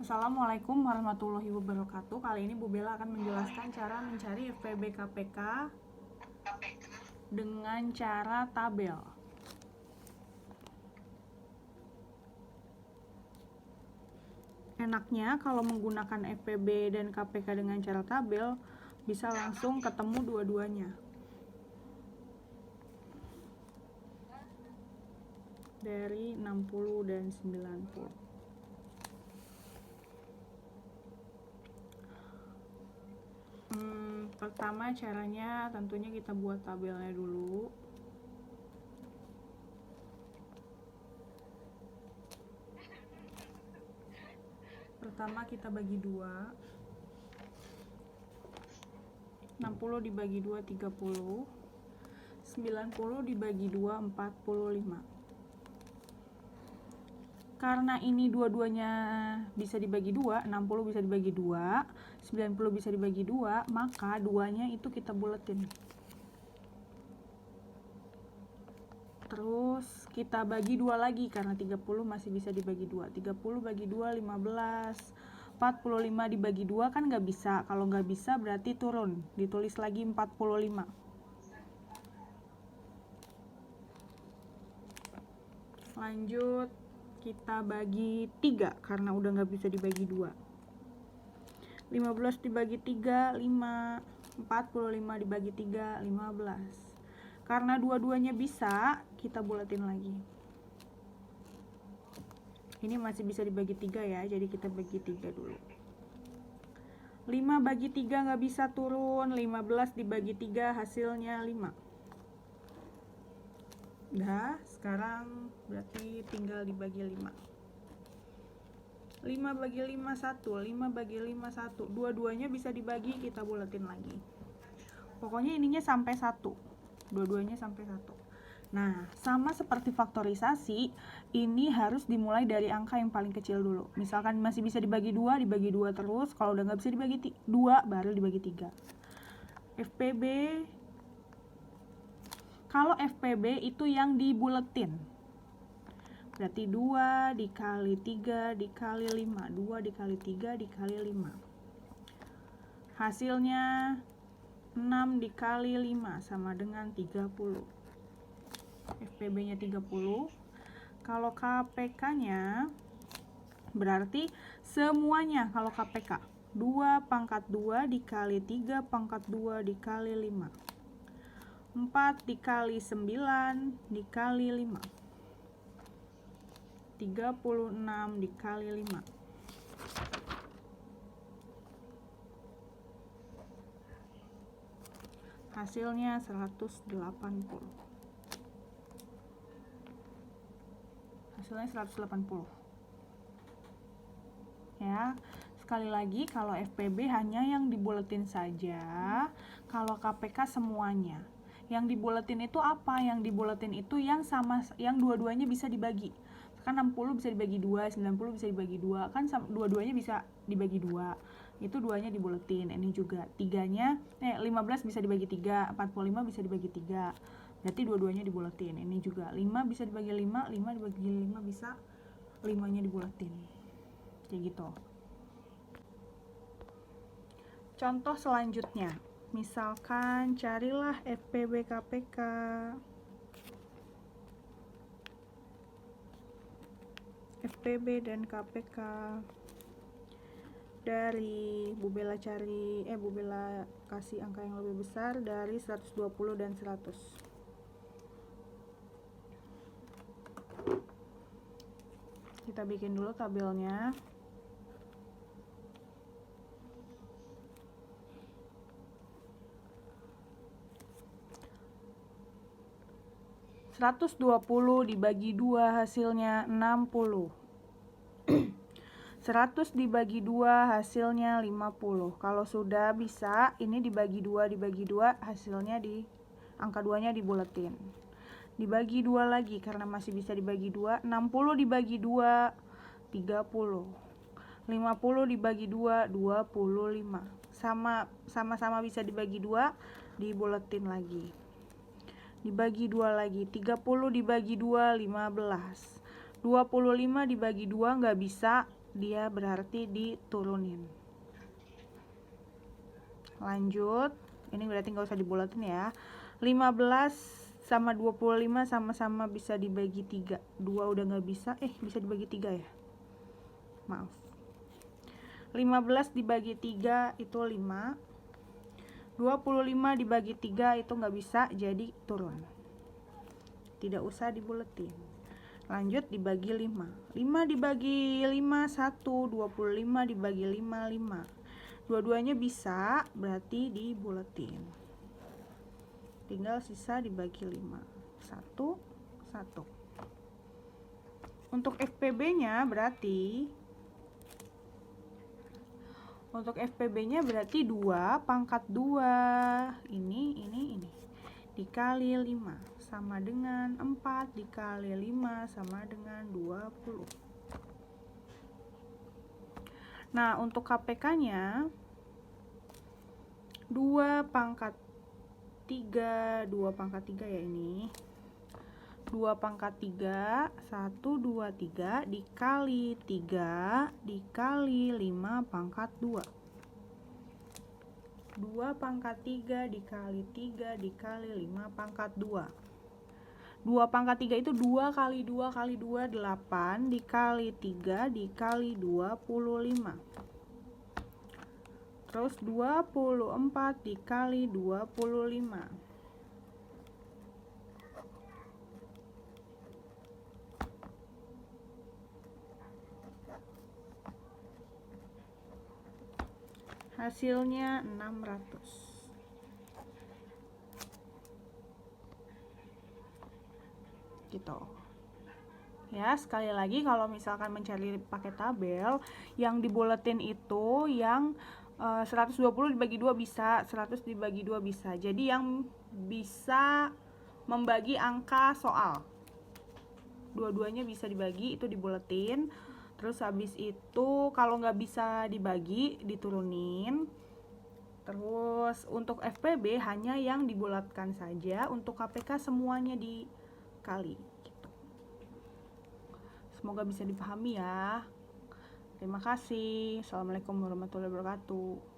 Assalamualaikum warahmatullahi wabarakatuh. Kali ini Bu Bella akan menjelaskan cara mencari FPB KPK dengan cara tabel. Enaknya kalau menggunakan FPB dan KPK dengan cara tabel, bisa langsung ketemu dua-duanya. Dari 60 dan 90. Pertama caranya tentunya kita buat tabelnya dulu. Pertama kita bagi 2. 60 dibagi 2 30. 90 dibagi 2 45. Karena ini dua-duanya bisa dibagi 2, 60 bisa dibagi 2, 90 bisa dibagi 2, maka duanya itu kita buletin. Terus kita bagi 2 lagi karena 30 masih bisa dibagi 2. 30 bagi 2 15. 45 dibagi 2 kan nggak bisa. Kalau nggak bisa berarti turun. Ditulis lagi 45. Lanjut kita bagi 3 karena udah nggak bisa dibagi 2. 15 dibagi 3 5. 45 dibagi 3 15. Karena dua-duanya bisa, kita buletin lagi. Ini masih bisa dibagi 3 ya, jadi kita bagi 3 dulu. 5 bagi 3 nggak bisa turun. 15 dibagi 3 hasilnya 5. Udah, sekarang berarti tinggal dibagi 5. 5 bagi 5 1, 5 bagi 5 1. Dua-duanya bisa dibagi, kita buletin lagi. Pokoknya ininya sampai 1. Dua-duanya sampai 1. Nah, sama seperti faktorisasi, ini harus dimulai dari angka yang paling kecil dulu. Misalkan masih bisa dibagi 2, dibagi 2 terus. Kalau udah nggak bisa dibagi 2, baru dibagi 3. FPB, kalau FPB itu yang dibuletin, berarti 2 dikali 3 dikali 5. 2 dikali 3 dikali 5. Hasilnya 6 dikali 5 sama dengan 30. FPB-nya 30. Kalau KPK-nya berarti semuanya kalau KPK 2 pangkat 2 dikali 3 pangkat 2 dikali 5. 4 dikali 9 dikali 5. 36 dikali 5. Hasilnya 180. Hasilnya 180. Ya, sekali lagi kalau FPB hanya yang dibuletin saja, kalau KPK semuanya. Yang dibuletin itu apa? Yang dibuletin itu yang sama, yang dua-duanya bisa dibagi. Kan 60 bisa dibagi 2, 90 bisa dibagi 2, kan dua-duanya bisa dibagi 2. Itu duanya dibuletin. Ini juga 15 bisa dibagi 3, 45 bisa dibagi 3. Berarti dua-duanya dibuletin. Ini juga 5 bisa dibagi 5, 5 dibagi 5 bisa 5-nya dibuletin. Kayak gitu. Contoh selanjutnya, misalkan carilah FPB KPK. FPB dan KPK dari Bu Bella kasih angka yang lebih besar dari 120 dan 100. Kita bikin dulu tabelnya. Seratus 120 dibagi 2 hasilnya 60. 100 dibagi 2 hasilnya 50. Kalau sudah bisa, ini dibagi 2 hasilnya di angka 2-nya dibuletin. Dibagi 2 lagi karena masih bisa dibagi 2. 60 dibagi 2 30. 50 dibagi 2 25. Sama-sama bisa dibagi 2, dibuletin lagi. Dibagi 2 lagi. 30 dibagi 2 15. 25 dibagi 2 nggak bisa, dia berarti diturunin. Lanjut, ini berarti nggak usah dibulatin ya. 15 sama 25 sama-sama bisa dibagi 3. 2 udah nggak bisa, bisa dibagi 3 ya. Maaf. 15 dibagi 3 itu 5. 25 dibagi 3 itu nggak bisa, jadi turun. Tidak usah dibuletin. Lanjut dibagi 5. 5 dibagi 5 1, 25 dibagi 5 5. Dua-duanya bisa, berarti dibuletin. Tinggal sisa dibagi 5. 1 1. Untuk FPB-nya berarti berarti 2 pangkat 2 ini dikali 5 sama dengan 4 dikali 5 sama dengan 20. Nah, untuk KPK-nya 2 pangkat 3 ya ini. 2 pangkat 3 1 2 3 dikali 3 dikali 5 pangkat 2. 2 pangkat 3 dikali 3 dikali 5 pangkat 2. 2 pangkat 3 itu 2 kali 2 kali 2 8 dikali 3 dikali 25. Terus 24 dikali 25. Hasilnya 600. Gitu. Ya, sekali lagi kalau misalkan mencari pakai tabel, yang dibuletin itu yang 120 dibagi 2 bisa, 100 dibagi 2 bisa. Jadi yang bisa membagi angka soal. Dua-duanya bisa dibagi, itu dibuletin. Terus habis itu kalau nggak bisa dibagi, diturunin. Terus untuk FPB hanya yang dibulatkan saja, untuk KPK semuanya dikali gitu. Semoga bisa dipahami ya. Terima kasih. Assalamualaikum warahmatullahi wabarakatuh.